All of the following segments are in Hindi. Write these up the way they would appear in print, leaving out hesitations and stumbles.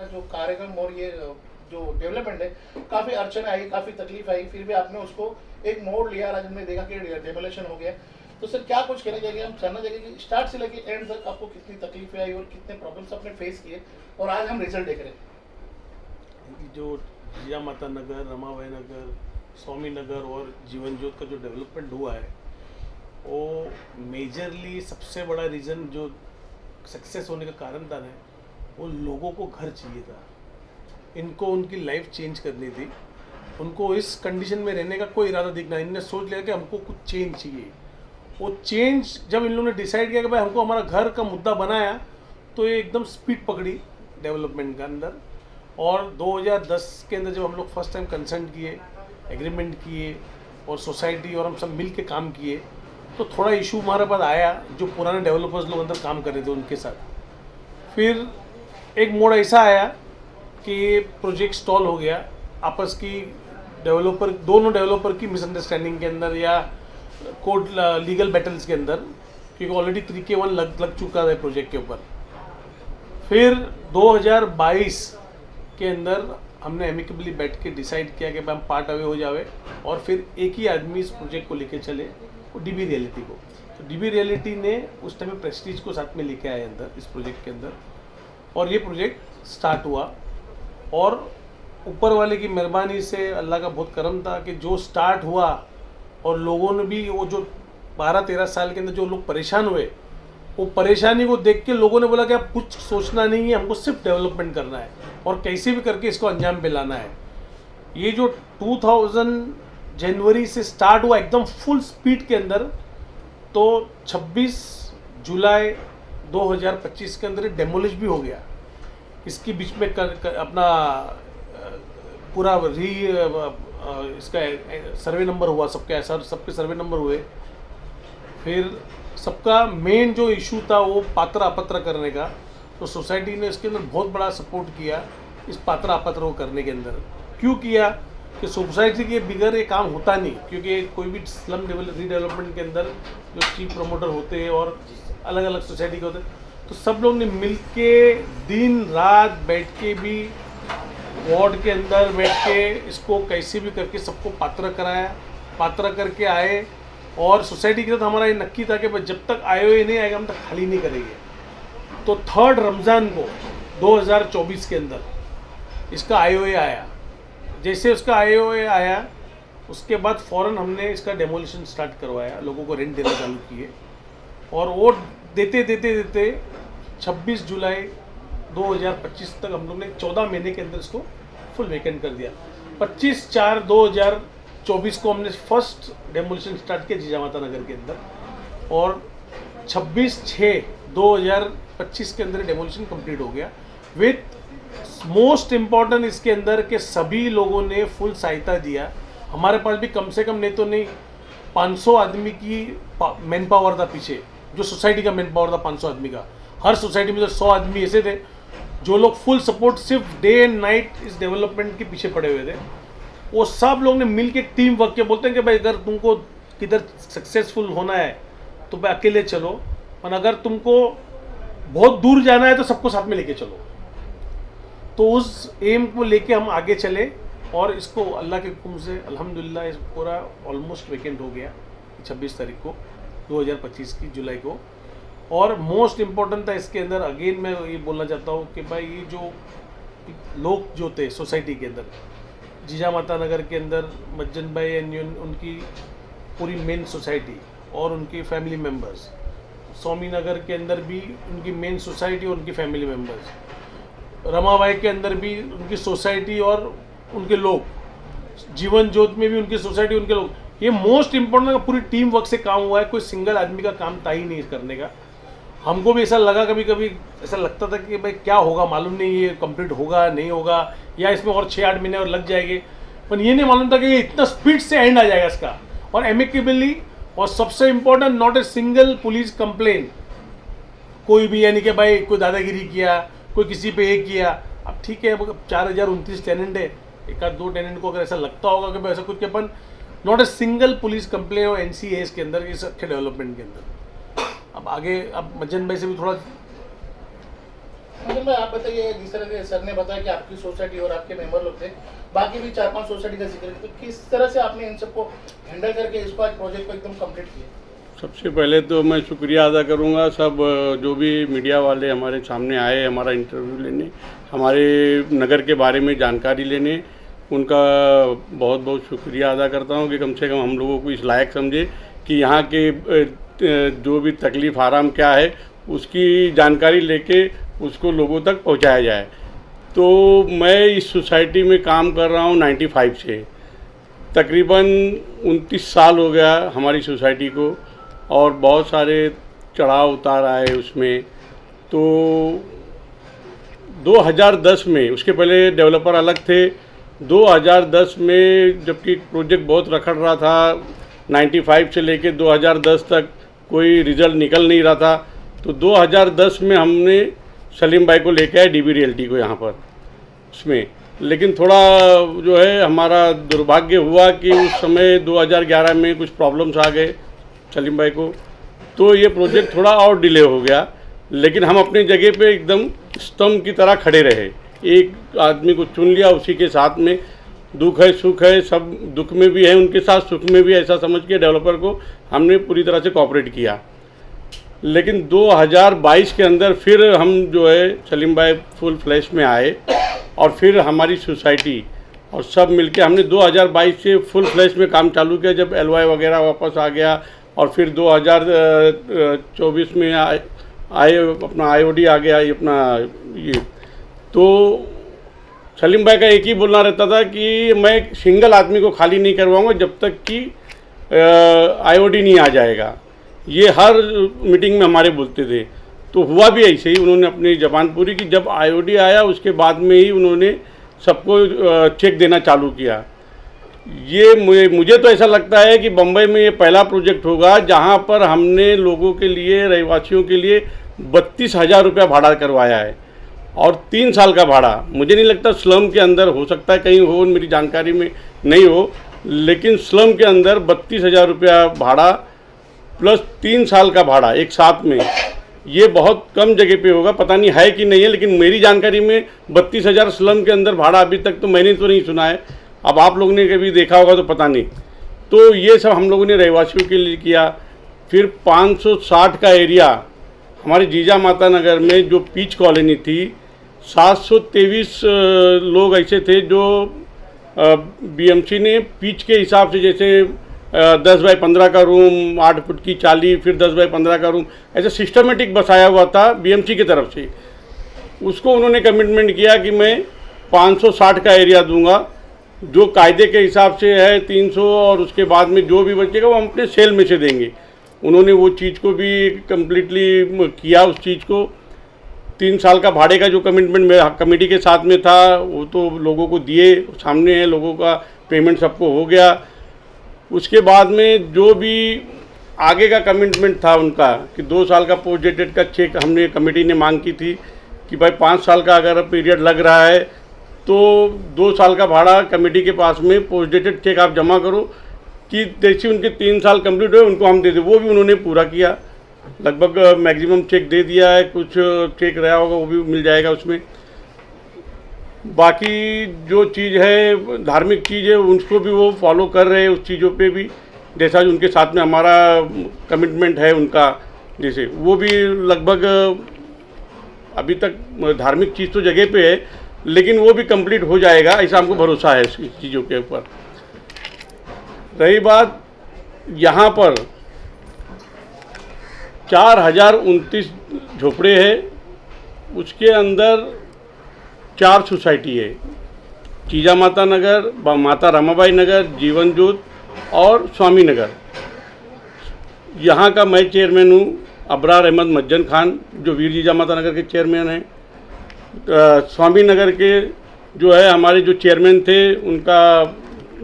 जो कार्यक्रम और ये जो डेवलपमेंट है काफ़ी अड़चन आई, काफ़ी तकलीफ आई, फिर भी आपने उसको एक मोड़ लिया। आज हमने देखा कि डेमोलेशन हो गया। तो सर क्या कुछ कहना चाहिए, हम जानना चाहिए कि स्टार्ट से लेके एंड तक आपको कितनी तकलीफें आई और कितने प्रॉब्लम्स आपने फेस किए और आज हम रिजल्ट देख रहे हैं। जो जिया माता नगर, रमाबाई नगर, स्वामी नगर और जीवन ज्योत का जो डेवलपमेंट हुआ है वो मेजरली सबसे बड़ा रीज़न जो सक्सेस होने का कारण था ना, वो लोगों को घर चाहिए था। इनको उनकी लाइफ चेंज करनी थी, उनको इस कंडीशन में रहने का कोई इरादा दिखना। इनने सोच लिया कि हमको कुछ चेंज चाहिए। वो चेंज जब इन लोगों ने डिसाइड किया कि भाई हमको हमारा घर का मुद्दा बनाया, तो ये एकदम स्पीड पकड़ी डेवलपमेंट के अंदर। और 2010 के अंदर जब हम लोग फर्स्ट टाइम कंसर्न किए, एग्रीमेंट किए और सोसाइटी और हम सब मिल के काम किए, तो थोड़ा इशू हमारे पास आया जो पुराने डेवलपर्स लोग अंदर काम कर रहे थे उनके साथ। फिर एक मोड़ ऐसा आया कि प्रोजेक्ट स्टॉल हो गया आपस की दोनों डेवलपर की मिसअंडरस्टैंडिंग के अंदर या कोर्ट लीगल बैटल्स के अंदर, क्योंकि ऑलरेडी 3K1 लग चुका है प्रोजेक्ट के ऊपर। फिर 2022 के अंदर हमने एमिकेबली बैठ के डिसाइड किया कि हम पार्ट अवे हो जावे और फिर एक ही आदमी इस प्रोजेक्ट को लेके चले, वो डीबी रियलिटी को। तो डीबी रियलिटी ने उस टाइम प्रेस्टीज को साथ में लेके आए अंदर इस प्रोजेक्ट के अंदर, और ये प्रोजेक्ट स्टार्ट हुआ। और ऊपर वाले की मेहरबानी से अल्लाह का बहुत करम था कि जो स्टार्ट हुआ और लोगों ने भी वो जो 12-13 साल के अंदर जो लोग परेशान हुए, वो परेशानी को देख के लोगों ने बोला कि अब कुछ सोचना नहीं है, हमको सिर्फ डेवलपमेंट करना है और कैसे भी करके इसको अंजाम पे लाना है। ये जो 2000 जनवरी से स्टार्ट हुआ एकदम फुल स्पीड के अंदर, तो 26 जुलाई 2025 के अंदर डेमोलिश भी हो गया। इसके बीच में अपना पूरा इसका सर्वे नंबर हुआ, सबके सर्वे नंबर हुए। फिर सबका मेन जो इशू था वो पात्र अपत्र करने का, तो सोसाइटी ने इसके अंदर बहुत बड़ा सपोर्ट किया इस पात्र अपत्र को करने के अंदर। क्यों किया कि सोसाइटी के बिगैर ये काम होता नहीं, क्योंकि कोई भी स्लम रीडेवलपमेंट के अंदर जो चीफ प्रमोटर होते हैं और अलग अलग सोसाइटी के होते हैं, तो सब लोग ने मिल के दिन रात बैठ के भी वार्ड के अंदर बैठ के इसको कैसे भी करके सबको पात्र कराया, पात्र करके आए। और सोसाइटी के साथ हमारा ये नक्की था कि जब तक IOA नहीं आएगा हम तक खाली नहीं करेंगे। तो 3rd रमज़ान को 2024 के अंदर इसका IOA आया। जैसे उसका IOA आया उसके बाद फ़ौरन हमने इसका डेमोलिशन स्टार्ट करवाया, लोगों को रेंट देना चालू किए। और वो देते 26 जुलाई 2025 तक हम लोग ने 14 महीने के अंदर इसको फुल वेकेंट कर दिया। 25/4/2024 को हमने फर्स्ट डेमोलिशन स्टार्ट किया जीजा माता नगर के अंदर, और 26/6/2025 के अंदर डेमोलिशन कंप्लीट हो गया। विथ मोस्ट इम्पॉर्टेंट इसके अंदर के सभी लोगों ने फुल सहायता दिया। हमारे पास भी कम से कम नहीं तो नहीं 500 आदमी की मैन पावर था पीछे, जो सोसाइटी का मैन पावर था 500 आदमी का। हर सोसाइटी में तो 100 आदमी ऐसे थे जो लोग फुल सपोर्ट सिर्फ डे एंड नाइट इस डेवलपमेंट के पीछे पड़े हुए थे। वो सब लोग ने मिल के टीम वर्क किया। बोलते हैं कि भाई अगर तुमको किधर सक्सेसफुल होना है तो भाई अकेले चलो, और अगर तुमको बहुत दूर जाना है तो सबको साथ में लेके चलो। तो उस एम को लेके हम आगे चले और इसको अल्लाह के हुक्म से अल्हम्दुलिल्लाह इस पूरा ऑलमोस्ट वेकेंट हो गया 26 तारीख को 2025 की जुलाई को। और मोस्ट इम्पॉर्टेंट था इसके अंदर, अगेन मैं ये बोलना चाहता हूँ कि भाई ये जो लोग जो थे सोसाइटी के अंदर, जीजा माता नगर के अंदर मज्जन भाई एंड उनकी पूरी मेन सोसाइटी और उनकी फैमिली मेम्बर्स, स्वामी नगर के अंदर भी उनकी मेन सोसाइटी और उनकी फैमिली मेम्बर्स, रमाबाई के अंदर भी उनकी सोसाइटी और उनके लोग, जीवन ज्योत में भी उनकी सोसाइटी उनके लोग। ये मोस्ट इम्पोर्टेंट पूरी टीम वर्क से काम हुआ है, कोई सिंगल आदमी का काम था ही नहीं करने का। हमको भी ऐसा लगा, कभी कभी ऐसा लगता था कि भाई क्या होगा मालूम नहीं, ये कंप्लीट होगा नहीं होगा, या इसमें और 6-8 महीने और लग जाएंगे। पर ये नहीं मालूम था कि ये इतना स्पीड से एंड आ जाएगा इसका, और एमिकेबली। और सबसे important, not a single police complain कोई भी, यानी कि भाई कोई दादागिरी किया, कोई किसी पे एक किया। अब ठीक है, 4029 टेनेंट है, 1-2 टेनेंट को अगर ऐसा लगता होगा कि भाई ऐसा कुछ, अपन not a single police complaint और NCAs के अंदर इस अच्छे डेवलपमेंट के अंदर। अब आगे अब मज्जन भाई से भी थोड़ा मतलब मैं आप बताइए, जिस तरह से सर ने बताया कि आपकी सोसाइटी और आपके मेंबर लोग थे, बाकी भी 4-5 सोसाइटी का जिक्र किया, तो किस तरह से आपने इन सबको हैंडल करके इसको आज प्रोजेक्ट को एकदम कंप्लीट किया? सबसे पहले तो मैं शुक्रिया अदा करूंगा सब जो भी मीडिया वाले हमारे सामने आए हमारा इंटरव्यू लेने, हमारे नगर के बारे में जानकारी लेने, उनका बहुत बहुत शुक्रिया अदा करता हूं कि कम से कम हम लोगों को इस लायक समझे कि यहाँ के जो भी तकलीफ़ आराम क्या है उसकी जानकारी लेके उसको लोगों तक पहुँचाया जाए। तो मैं इस सोसाइटी में काम कर रहा हूँ 95 से, तकरीबन 29 साल हो गया हमारी सोसाइटी को, और बहुत सारे चढ़ाव उतार आए उसमें। तो 2010 में, उसके पहले डेवलपर अलग थे, 2010 में जबकि प्रोजेक्ट बहुत रखड़ रहा था, 95 से लेके 2010 तक कोई रिज़ल्ट निकल नहीं रहा था, तो 2010 में हमने सलीम भाई को लेके आए डीबी रियल्टी को यहाँ पर उसमें। लेकिन थोड़ा जो है हमारा दुर्भाग्य हुआ कि उस समय 2011 में कुछ प्रॉब्लम्स आ गए सलीम भाई को, तो ये प्रोजेक्ट थोड़ा और डिले हो गया। लेकिन हम अपनी जगह पे एकदम स्तंभ की तरह खड़े रहे, एक आदमी को चुन लिया, उसी के साथ में दुख है सुख है, सब दुख में भी है उनके साथ, सुख में भी, ऐसा समझ के डेवलपर को हमने पूरी तरह से कोऑपरेट किया। लेकिन 2022 के अंदर फिर हम जो है सलीम भाई फुल फ्लैश में आए, और फिर हमारी सोसाइटी और सब मिलके हमने 2022 से फुल फ्लैश में काम चालू किया, जब LOI वगैरह वापस आ गया, और फिर 2024 में आए अपना IOD आ गया अपना ये। तो सलीम भाई का एक ही बोलना रहता था कि मैं सिंगल आदमी को खाली नहीं करवाऊंगा जब तक कि IOD नहीं आ जाएगा, ये हर मीटिंग में हमारे बोलते थे। तो हुआ भी ऐसे ही, उन्होंने अपनी ज़बान पूरी की। जब IOD आया उसके बाद में ही उन्होंने सबको चेक देना चालू किया। ये मुझे तो ऐसा लगता है कि बम्बई में ये पहला प्रोजेक्ट होगा जहाँ पर हमने लोगों के लिए, रहवासियों के लिए 32,000 रुपया भाड़ा करवाया है, और 3 साल का भाड़ा। मुझे नहीं लगता स्लम के अंदर, हो सकता है कहीं हो, मेरी जानकारी में नहीं हो, लेकिन स्लम के अंदर 32,000 रुपया भाड़ा प्लस 3 साल का भाड़ा एक साथ में, ये बहुत कम जगह पे होगा, पता नहीं है कि नहीं है, लेकिन मेरी जानकारी में 32,000 स्लम के अंदर भाड़ा अभी तक तो मैंने तो नहीं सुना है। अब आप लोगों ने कभी देखा होगा तो पता नहीं। तो ये सब हम लोगों ने रहवासियों के लिए किया। फिर 560 का एरिया हमारे जीजा माता नगर में जो पीच कॉलोनी थी, 723 लोग ऐसे थे जो BMC ने पीच के हिसाब से, जैसे 10 बाई 15 का रूम, 8 फुट की चाली, फिर 10 बाई 15 का रूम, ऐसे सिस्टमेटिक बसाया हुआ था BMC की तरफ से। उसको उन्होंने कमिटमेंट किया कि मैं 560 का एरिया दूंगा, जो कायदे के हिसाब से है 300, और उसके बाद में जो भी बचेगा वो हम अपने सेल में से देंगे। उन्होंने वो चीज़ को भी कम्प्लीटली किया। उस चीज़ को 3 साल का भाड़े का जो कमिटमेंट मेरा कमेटी के साथ में था वो तो लोगों को दिए, सामने है, लोगों का पेमेंट सबको हो गया। उसके बाद में जो भी आगे का कमिटमेंट था उनका कि 2 साल का पोस्ट डेटेड का चेक हमने कमेटी ने मांग की थी कि भाई 5 साल का अगर पीरियड लग रहा है तो 2 साल का भाड़ा कमेटी के पास में पोस्ट डेटेड चेक आप जमा करो कि जैसे उनके 3 साल कंप्लीट हुए उनको हम दे दें। वो भी उन्होंने पूरा किया, लगभग मैक्सिमम चेक दे दिया है, कुछ चेक रहा होगा वो भी मिल जाएगा उसमें। बाकी जो चीज़ है, धार्मिक चीज़ है, उसको भी वो फॉलो कर रहे हैं, उस चीज़ों पे भी, जैसा उनके साथ में हमारा कमिटमेंट है उनका, जैसे वो भी लगभग अभी तक धार्मिक चीज़ तो जगह पे है, लेकिन वो भी कंप्लीट हो जाएगा, ऐसा हमको भरोसा है इस चीज़ों के ऊपर। रही बात यहाँ पर 4029 झोपड़े हैं, उसके अंदर 4 सोसाइटी है, चीजा माता नगर, माता रमाबाई नगर, जीवन ज्योत और स्वामी नगर। यहाँ का मैं चेयरमैन हूँ, अबरार अहमद मज्जन खान जो वीर जीजा माता नगर के चेयरमैन हैं। स्वामी नगर के जो है हमारे जो चेयरमैन थे उनका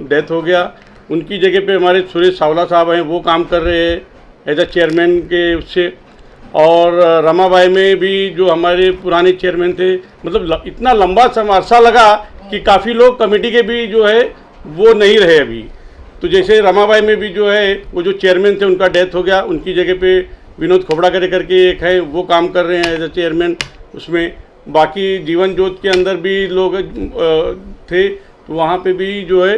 डेथ हो गया, उनकी जगह पे हमारे सुरेश सावला साहब हैं, वो काम कर रहे हैं एज ए चेयरमैन के उससे। और रमाबाई में भी जो हमारे पुराने चेयरमैन थे, मतलब इतना लंबा अरसा लगा कि काफ़ी लोग कमेटी के भी जो है वो नहीं रहे अभी। तो जैसे रमाबाई में भी जो है वो जो चेयरमैन थे उनका डेथ हो गया, उनकी जगह पे विनोद खोपड़ा करके एक है वो काम कर रहे हैं एज ए चेयरमैन उसमें। बाकी जीवन ज्योत के अंदर भी लोग थे, तो वहाँ पे भी जो है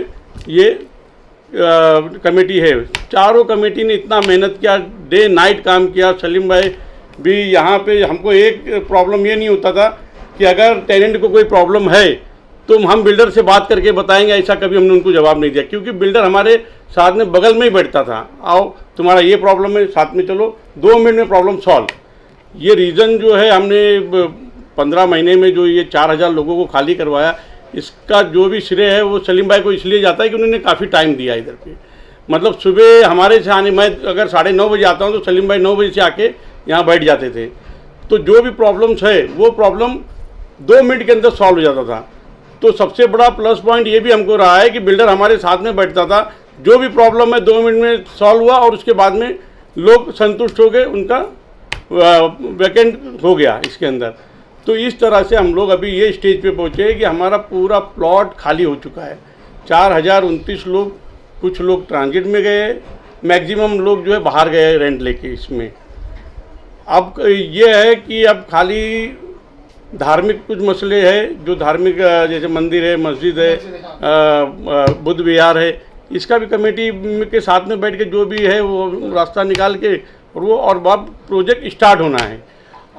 ये कमेटी है। चारों कमेटी ने इतना मेहनत किया, डे नाइट काम किया। सलीम भाई भी यहाँ पे, हमको एक प्रॉब्लम ये नहीं होता था कि अगर टेनेंट को कोई प्रॉब्लम है तो हम बिल्डर से बात करके बताएंगे, ऐसा कभी हमने उनको जवाब नहीं दिया, क्योंकि बिल्डर हमारे साथ में बगल में ही बैठता था। आओ तुम्हारा ये प्रॉब्लम है, साथ में चलो, 2 मिनट में प्रॉब्लम सॉल्व। ये रीज़न जो है, हमने 15 महीने में जो ये 4000 लोगों को खाली करवाया, इसका जो भी श्रेय है वो सलीम भाई को इसलिए जाता है कि उन्होंने काफ़ी टाइम दिया इधर पे। मतलब सुबह हमारे से आने, मैं अगर 9:30 बजे आता हूँ तो सलीम भाई 9 बजे से आके यहाँ बैठ जाते थे। तो जो भी प्रॉब्लम्स है वो प्रॉब्लम 2 मिनट के अंदर सॉल्व हो जाता था। तो सबसे बड़ा प्लस पॉइंट ये भी हमको रहा है कि बिल्डर हमारे साथ में बैठता था, जो भी प्रॉब्लम है 2 मिनट में सॉल्व हुआ और उसके बाद में लोग संतुष्ट हो गए, उनका वैकेंट हो गया इसके अंदर। तो इस तरह से हम लोग अभी ये स्टेज पे पहुँचे कि हमारा पूरा प्लॉट खाली हो चुका है। 4029 लोग, कुछ लोग ट्रांजिट में गए, मैक्सिमम लोग जो है बाहर गए रेंट लेके। इसमें अब ये है कि अब खाली धार्मिक कुछ मसले हैं, जो धार्मिक जैसे मंदिर है, मस्जिद है, बुद्ध विहार है, इसका भी कमेटी के साथ में बैठ के जो भी है वो रास्ता निकाल के और अब प्रोजेक्ट स्टार्ट होना है।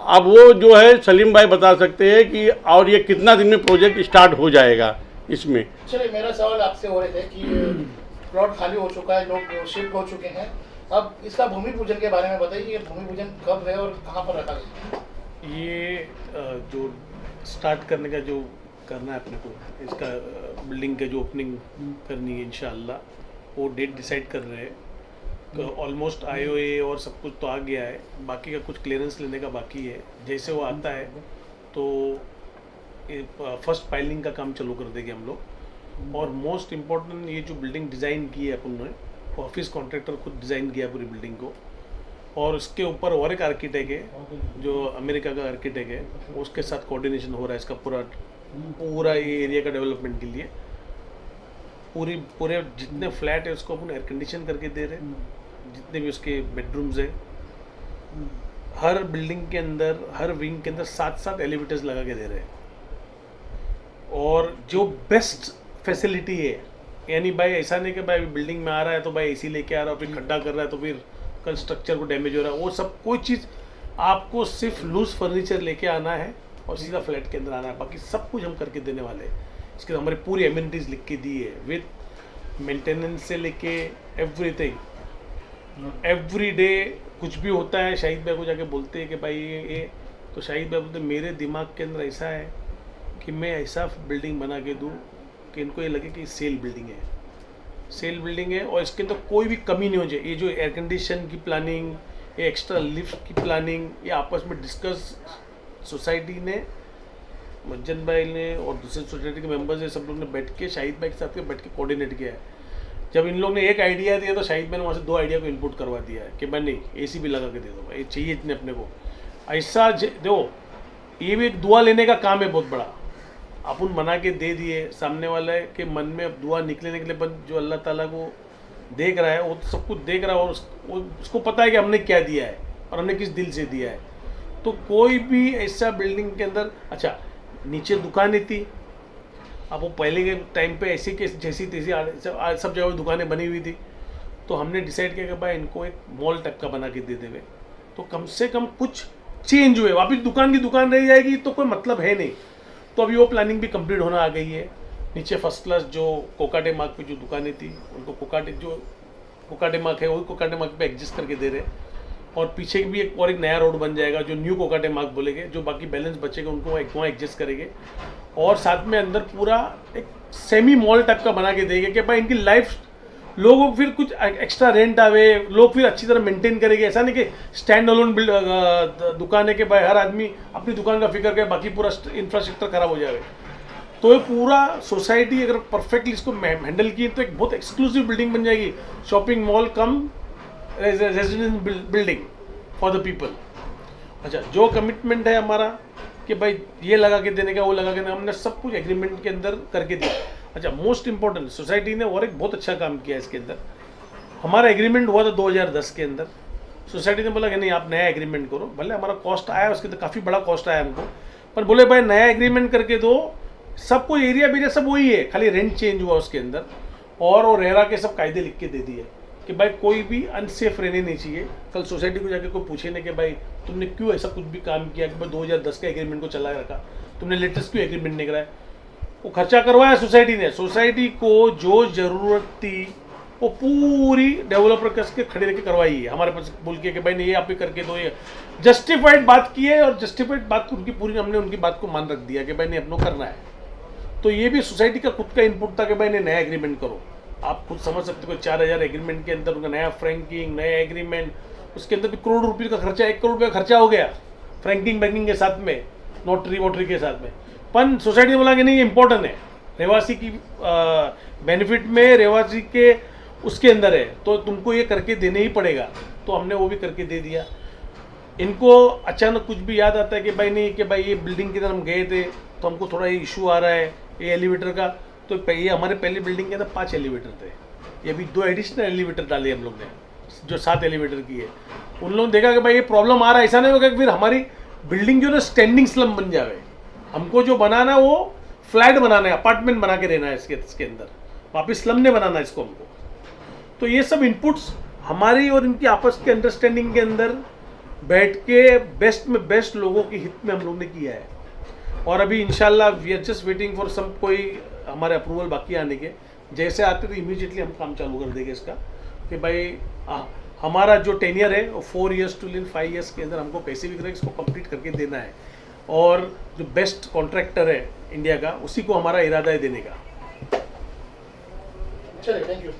अब वो जो है सलीम भाई बता सकते हैं कि और ये कितना दिन में प्रोजेक्ट स्टार्ट हो जाएगा इसमें। चलिए, मेरा सवाल आपसे हो रहे थे कि प्लॉट खाली हो चुका है, लोग शिफ्ट हो चुके हैं, अब इसका भूमि पूजन के बारे में बताइए, ये भूमि पूजन कब है और कहाँ पर रखा गया? ये जो स्टार्ट करने का जो करना है अपने को, इसका बिल्डिंग का जो ओपनिंग करनी है इंशाअल्लाह, वो डेट डिसाइड कर रहे हैं। ऑलमोस्ट IOA और सब कुछ तो आ गया है, बाकी का कुछ क्लियरेंस लेने का बाकी है। जैसे वो आता है तो फर्स्ट फाइलिंग का काम चालू कर देंगे हम लोग। और मोस्ट इम्पोर्टेंट, ये जो बिल्डिंग डिज़ाइन की है अपन ने, ऑफिस कॉन्ट्रैक्टर खुद डिज़ाइन किया पूरी बिल्डिंग को, और उसके ऊपर और एक आर्किटेक्ट है जो अमेरिका का आर्किटेक्ट है, उसके साथ कोऑर्डिनेशन हो रहा है इसका पूरा ये एरिया का डेवलपमेंट के लिए। पूरे जितने फ्लैट है उसको अपन एयर कंडीशन करके दे रहे हैं, जितने भी उसके बेडरूम्स है। हर बिल्डिंग के अंदर, हर विंग के अंदर 7 एलिवेटर्स लगा के दे रहे हैं, और जो बेस्ट फैसिलिटी है, यानी भाई ऐसा नहीं कि भाई बिल्डिंग में आ रहा है तो भाई AC लेके आ रहा है, फिर खड्डा कर रहा है तो फिर कल स्ट्रक्चर को डैमेज हो रहा है, वो सब कोई चीज़, आपको सिर्फ लूज फर्नीचर लेके आना है और सीधा फ्लैट के अंदर आना है, बाकी सब कुछ हम करके देने वाले हैं। इसके हमारी पूरी एमिनिटीज लिख के दी है, विद मेंटेनेंस से लेके एवरीथिंग। एवरी डे कुछ भी होता है, शाहिद भाई को जाके बोलते हैं कि भाई ये, तो शाहिद भाई बोलते मेरे दिमाग के अंदर ऐसा है कि मैं ऐसा बिल्डिंग बना के दूँ कि इनको ये लगे कि सेल बिल्डिंग है, सेल बिल्डिंग है, और इसके अंदर कोई भी कमी नहीं हो जाए। ये जो एयर कंडीशन की प्लानिंग, ये एक्स्ट्रा लिफ्ट की प्लानिंग, ये आपस में डिस्कस सोसाइटी ने, मज्जन भाई ने और दूसरे सोसाइटी के मेंबर्स ने, सब लोग ने बैठ के शाहिद भाई के साथ में बैठ के कोऑर्डिनेट किया है। जब इन लोग ने एक आइडिया दिया तो शाहिद भाई ने वहाँ से 2 आइडिया को इनपुट करवा दिया है कि मैं नहीं AC भी लगा के दे दो भाई, चाहिए इतने अपने को। ऐसा देखो, ये भी एक दुआ लेने का काम है बहुत बड़ा। अपन बना के दे दिए, सामने वाले के मन में अब दुआ निकलने के लिए, बस जो अल्लाह ताला को देख रहा है वो तो सब कुछ देख रहा है, और उसको पता है कि हमने क्या दिया है और हमने किस दिल से दिया है। तो कोई भी ऐसा बिल्डिंग के अंदर, अच्छा नीचे दुकानें थी, अब वो पहले के टाइम पे ऐसी के जैसी तैसी सब जगह दुकानें बनी हुई थी, तो हमने डिसाइड किया कि भाई इनको एक मॉल टाइप का बना के दे देवे, तो कम से कम कुछ चेंज हुए, वापस दुकान की दुकान रह जाएगी तो कोई मतलब है नहीं। तो अभी वो प्लानिंग भी कंप्लीट होना आ गई है। नीचे फर्स्ट क्लास जो कोकाटे मार्ग पे जो दुकानें थी, उनको कोकाटे मार्ग है वही कोकाटे मार्ग पे एडजस्ट करके दे रहे हैं, और पीछे भी एक नया रोड बन जाएगा जो न्यू कोकाटे मार्ग बोलेंगे, जो बाकी बैलेंस बचेगा उनको वहाँ एडजस्ट करेंगे, और साथ में अंदर पूरा एक सेमी मॉल टाइप का बना के देंगे कि भाई इनकी लाइफ, लोगों फिर कुछ एक्स्ट्रा रेंट आवे, लोग फिर अच्छी तरह मेंटेन करेंगे। ऐसा नहीं कि स्टैंड अलोन दुकान है कि भाई हर आदमी अपनी दुकान का फिक्र करे, बाकी पूरा इंफ्रास्ट्रक्चर खराब हो जाए। तो ये पूरा सोसाइटी अगर परफेक्टली इसको हैंडल की तो एक बहुत एक्सक्लूसिव बिल्डिंग बन जाएगी, shopping mall come residence building for the people. अच्छा, जो कमिटमेंट है हमारा कि भाई ये लगा के देने का, वो लगा के देने, हमने सब कुछ एग्रीमेंट के अंदर करके दिया। अच्छा, मोस्ट इंपॉर्टेंट, सोसाइटी ने और एक बहुत अच्छा काम किया इसके अंदर। हमारा एग्रीमेंट हुआ था 2010 के अंदर, सोसाइटी ने बोला कि नहीं आप नया एग्रीमेंट करो, भले हमारा कॉस्ट आया उसके अंदर, काफ़ी बड़ा कॉस्ट आया हमको, पर बोले भाई नया एग्रीमेंट करके दो, सब कुछ एरिया बेरिया सब वही है, खाली रेंट चेंज हुआ उसके अंदर, और वो रेरा के सब कायदे लिख के दे दिए कि भाई कोई भी अनसेफ रहने नहीं चाहिए। कल सोसाइटी को जाके कोई पूछे ना कि भाई तुमने क्यों ऐसा कुछ भी काम किया कि भाई 2010 के एग्रीमेंट को चला रखा, तुमने लेटेस्ट क्यों एग्रीमेंट नहीं कराया। वो खर्चा करवाया सोसाइटी ने, सोसाइटी को जो ज़रूरत थी वो पूरी डेवलपर कस के खड़े रखे करवाई है, हमारे पास बोल के कि भाई नहीं ये आप ही करके दो, ये जस्टिफाइड बात की है, और जस्टिफाइड बात उनकी पूरी, हमने उनकी बात को मान रख दिया कि भाई नहीं अपनों करना है। तो ये भी सोसाइटी का खुद का इनपुट था कि भाई नहीं नया एग्रीमेंट करो। आप खुद समझ सकते हो 4000 एग्रीमेंट के अंदर उनका नया फ्रैंकिंग, नया एग्रीमेंट, उसके अंदर भी करोड़ रुपये का खर्चा, 1 करोड़ रुपये का खर्चा हो गया फ्रैंकिंग बैंकिंग के साथ में, नोटरी वोटरी के साथ में। पर सोसाइटी ने बोला कि नहीं ये इंपॉर्टेंट है, रहवासी की बेनिफिट में रहवासी के उसके अंदर है, तो तुमको ये करके देने ही पड़ेगा। तो हमने वो भी करके दे दिया। इनको अचानक कुछ भी याद आता है कि भाई नहीं कि भाई ये बिल्डिंग की तरफ हम गए थे तो हमको थोड़ा ये इशू आ रहा है ये एलिवेटर का, तो ये हमारे पहली बिल्डिंग के अंदर 5 एलिवेटर थे, ये भी 2 एडिशनल एलिवेटर डाले हम लोग ने, जो 7 एलिवेटर की है। उन लोगों ने देखा कि भाई ये प्रॉब्लम आ रहा है, ऐसा नहीं होगा कि फिर हमारी बिल्डिंग जो है स्टैंडिंग स्लम बन जाए। हमको जो बनाना है वो फ्लैट बनाना है, अपार्टमेंट बना के रहना है इसके अंदर, वापिस स्लम नहीं बनाना है इसको हमको। तो ये सब इनपुट्स हमारी और इनकी आपस के अंडरस्टैंडिंग के अंदर बैठ के बेस्ट में बेस्ट लोगों के हित में हम लोग ने किया है। और अभी इंशाल्लाह we are just waiting for some कोई हमारे अप्रूवल बाकी आने के, जैसे आते तो इमीडिएटली हम काम चालू कर देंगे इसका कि भाई हमारा जो टेनियर है वो 4 years to 5 years के अंदर हमको कैसे भी करें इसको कंप्लीट करके देना है। और जो बेस्ट कॉन्ट्रैक्टर है इंडिया का उसी को हमारा इरादा है देने का। चलिए, थैंक यू।